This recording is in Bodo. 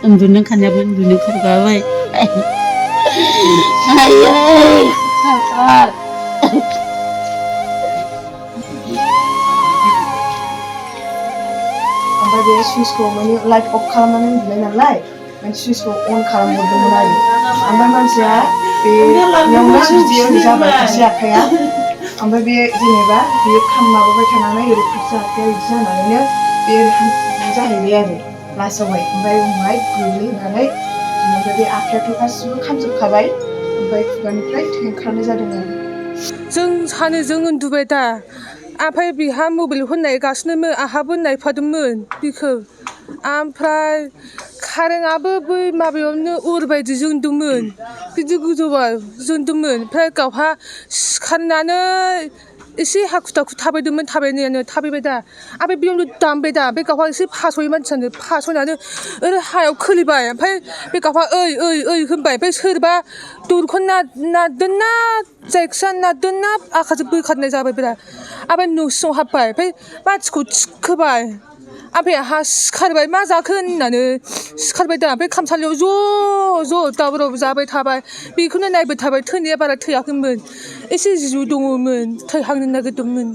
उन्दुनो ओंखारनायाबो उन्दुनो ओंखारगाबाय ओमफ्राय बे सुइचखौ माने लाइट अफ खालामनानै उन्दुनाय नालाय माने सुइचखौ अन खालामहरदोंमोन आरो ओमफ्राय मानसिया बेयावनो बिदि ओरै जाबाय फारसे आखाइया ओमफ्राय बे जेनेबा बेयो माबाबाय थानानै ओरै फारसे आखाइया बिदि जानानैनो बे जाहैबाय आरो लास्टआवहाय ओमफ्राय उनावहाय गोग्लैनानै ओमफ्राय बे आखाइयाथ' गासिबो खामजोबखाबाय ओमफ्राय खुगानिफ्राय थै ओंखारनाय जादों आरो जों सानैजों उन्दुबाय दा ओमफ्राय बिहा मबाइल नायगासिनोमोन आंहाबो नायफादोंमोन बिखौ ओमफ्राय कारेन्टआबो बै माबायावनो अर बायदि जोंदोंमोन गिदिर गोजौआव जोंदोंमोन ओमफ्राय गावहा सिखारनानै एसे हाखु दाखु थाबायदोंमोन थाबायनायानो थाबायबाय दा ओमफ्राय बेयावनो दामबाय दा बे गावहा एसे फासयो मानसियानो फासयनानै ओरै हायाव खोलैबाय ओमफ्राय बे गावहा ओइ ओइ ओइ होनबाय ओमफ्राय सोरबा दरखौ नारदोंना जायखिया नारदोंना आखाइजों बोखारनाय जाबाय बिराद ओमफ्राय न' सिङाव हाबबाय ओमफ्राय मानसिखौ थिखोबाय ओमफ्राय आंहा सिखारबाय मा जाखो होननानै सिखारबाय दा ओमफ्राय खामसालियाव ज' दावराव जाबाय थाबाय बेखौनो नायबाय थाबाय थैनाया बारा थैयाखैमोन एसे जिउ दङमोन थैहांनो नागिरदोंमोन